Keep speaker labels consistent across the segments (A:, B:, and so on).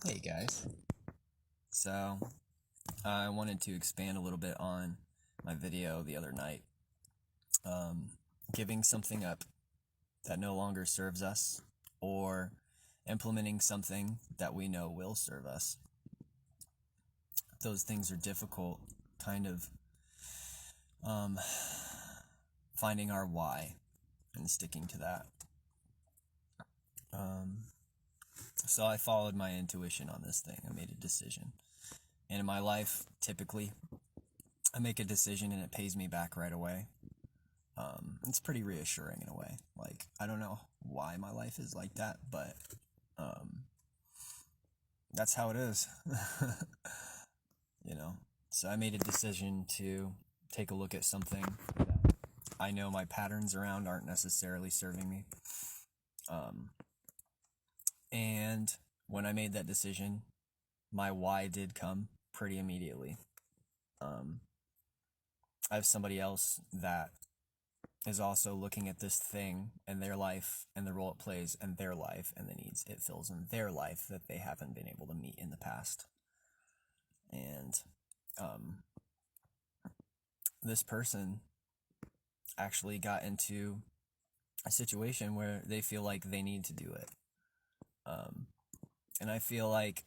A: Hey guys. So, I wanted to expand a little bit on my video the other night. Um, Giving something up that no longer serves us, or implementing something that we know will serve us. Those things are difficult, kind of um, finding our why and sticking to that. Um, so, I followed my intuition on this thing. I made a decision. And in my life, typically, I make a decision and it pays me back right away. It's pretty reassuring in a way. Like, I don't know why my life is like that, but um, that's how it is. you know? So I made a decision to take a look at something that I know my patterns around aren't necessarily serving me. Um, and when I made that decision, my why did come pretty immediately. Um, I have somebody else that is also looking at this thing and their life and the role it plays in their life and the needs it fills in their life that they haven't been able to meet in the past. And um, this person actually got into a situation where they feel like they need to do it. Um, and I feel like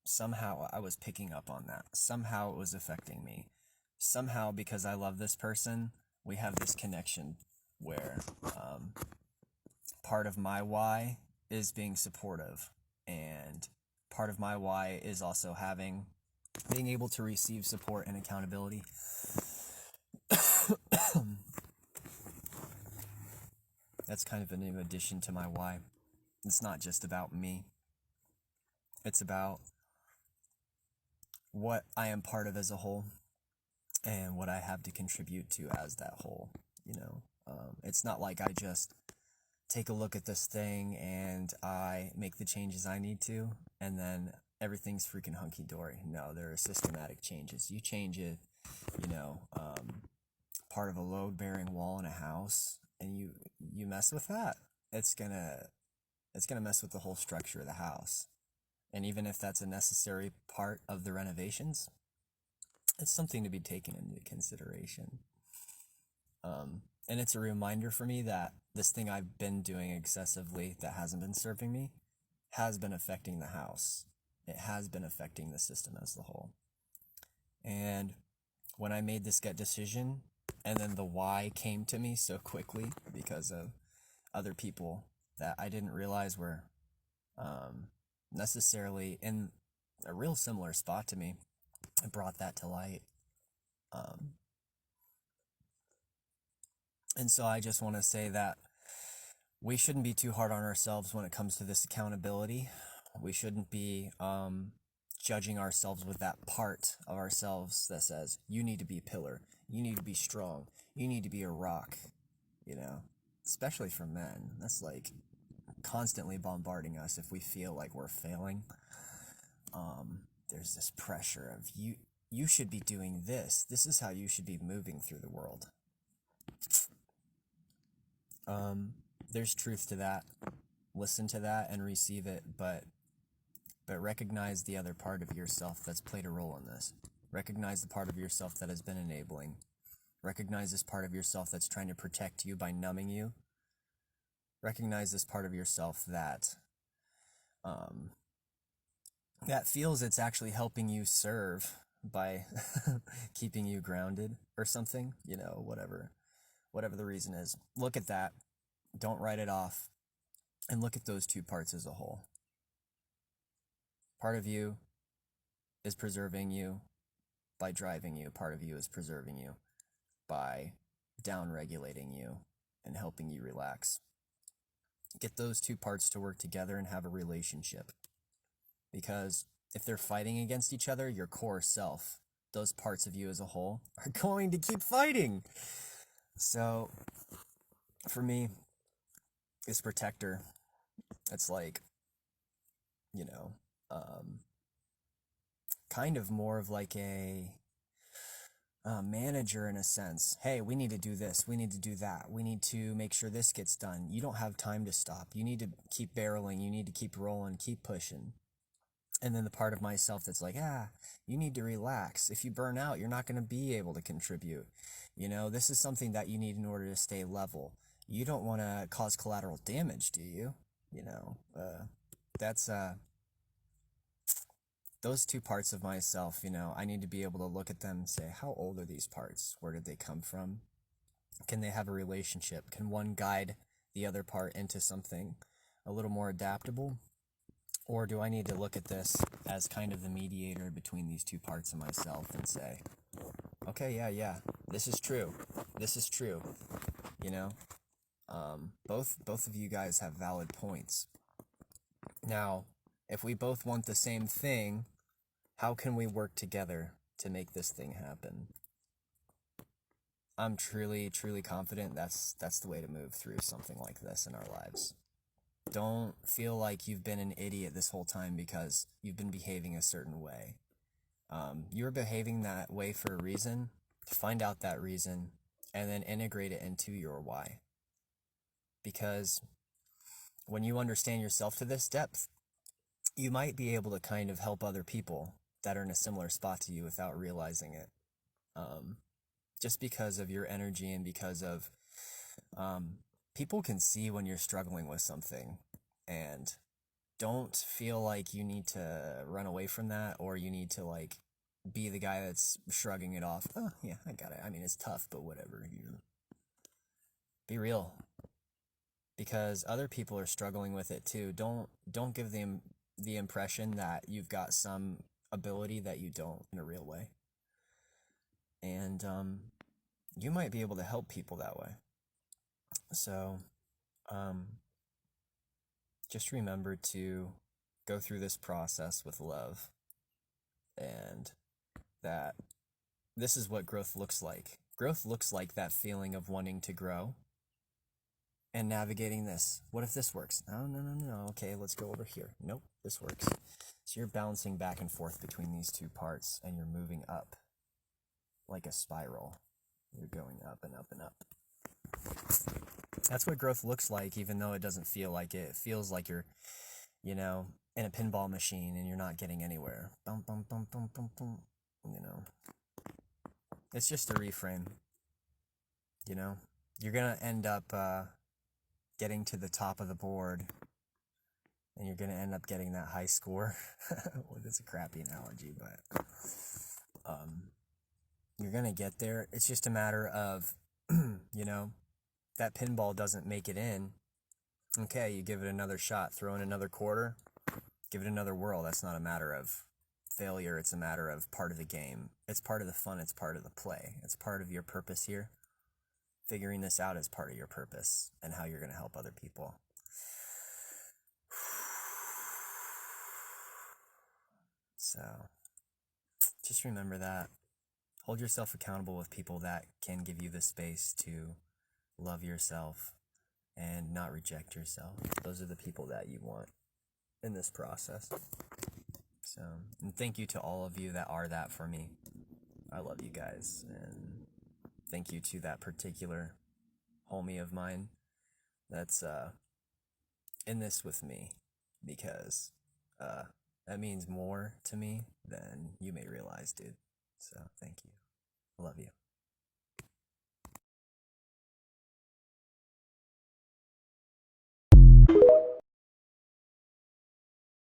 A: somehow I was picking up on that. Somehow it was affecting me. Somehow, because I love this person, we have this connection where part of my why is being supportive, and part of my why is also being able to receive support and accountability. That's kind of a new addition to my why. It's not just about me. It's about what I am part of as a whole and what I have to contribute to as that whole, it's not like I just take a look at this thing and I make the changes I need to, and then everything's freaking hunky dory. No, there are systematic changes. You change it, you know, part of a load bearing wall in a house, and you mess with that. It's gonna it's gonna mess with the whole structure of the house. And even if that's a necessary part of the renovations, it's something to be taken into consideration. And it's a reminder for me that this thing I've been doing excessively that hasn't been serving me has been affecting the house. It has been affecting the system as a whole. And when I made this gut decision, and then the why came to me so quickly because of other people that I didn't realize were necessarily in a real similar spot to me, I brought that to light. Um, and so I just want to say that we shouldn't be too hard on ourselves when it comes to this accountability. We shouldn't be judging ourselves with that part of ourselves that says, you need to be a pillar, you need to be strong, you need to be a rock, you know, especially for men. That's like constantly bombarding us if we feel like we're failing. There's this pressure of you should be doing this. This is how you should be moving through the world. There's truth to that. Listen to that and receive it, but recognize the other part of yourself that's played a role in this. Recognize the part of yourself that has been enabling. Recognize this part of yourself that's trying to protect you by numbing you. Recognize this part of yourself that that feels it's actually helping you serve by keeping you grounded or something, whatever the reason is. Look at that. Don't write it off, and look at those two parts as a whole. Part of you is preserving you by driving you. Part of you is preserving you by down regulating you and helping you relax. Get those two parts to work together and have a relationship. Because if they're fighting against each other, your core self, those parts of you as a whole, are going to keep fighting. So, for me, this protector, it's like, you know, kind of more of like a manager in a sense. Hey, we need to do this. We need to do that. We need to make sure this gets done. You don't have time to stop. You need to keep barreling. You need to keep rolling, keep pushing. And then the part of myself that's like, you need to relax. If you burn out, you're not going to be able to contribute. This is something that you need in order to stay level. You don't want to cause collateral damage, do you? That's those two parts of myself, I need to be able to look at them and say, how old are these parts? Where did they come from? Can they have a relationship? Can one guide the other part into something a little more adaptable? Or do I need to look at this as kind of the mediator between these two parts of myself and say, okay, yeah, this is true. This is true. Both of you guys have valid points. Now, if we both want the same thing, how can we work together to make this thing happen? I'm truly confident that's the way to move through something like this in our lives. Don't feel like you've been an idiot this whole time because you've been behaving a certain way. You're behaving that way for a reason. Find out that reason and then integrate it into your why. Because when you understand yourself to this depth, you might be able to kind of help other people that are in a similar spot to you without realizing it. Just because of your energy and because of people can see when you're struggling with something, and don't feel like you need to run away from that or you need to like be the guy that's shrugging it off. Oh yeah, I got it. I mean, it's tough, but whatever. Be real, because other people are struggling with it too. Don't give them the impression that you've got some ability that you don't in a real way. And you might be able to help people that way. So just remember to go through this process with love, and that this is what growth looks like. Growth looks like that feeling of wanting to grow and navigating this. What if this works? No. Okay, let's go over here. Nope, this works. So you're bouncing back and forth between these two parts, and you're moving up like a spiral. You're going up and up and up. That's what growth looks like, even though it doesn't feel like it. It feels like you're, in a pinball machine and you're not getting anywhere. Bum, bum, bum, bum, bum, bum. It's just a reframe. You're going to end up getting to the top of the board, and you're going to end up getting that high score. Well, that's a crappy analogy, but you're going to get there. It's just a matter of, that pinball doesn't make it in. Okay, you give it another shot, throw in another quarter, give it another whirl. That's not a matter of failure. It's a matter of part of the game. It's part of the fun. It's part of the play. It's part of your purpose here. Figuring this out is part of your purpose and how you're going to help other people. So just remember that. Hold yourself accountable with people that can give you the space to love yourself and not reject yourself. Those are the people that you want in this process. So, and thank you to all of you that are that for me. I love you guys, and thank you to that particular homie of mine that's in this with me, because that means more to me than you may realize, dude. So thank you. I love you.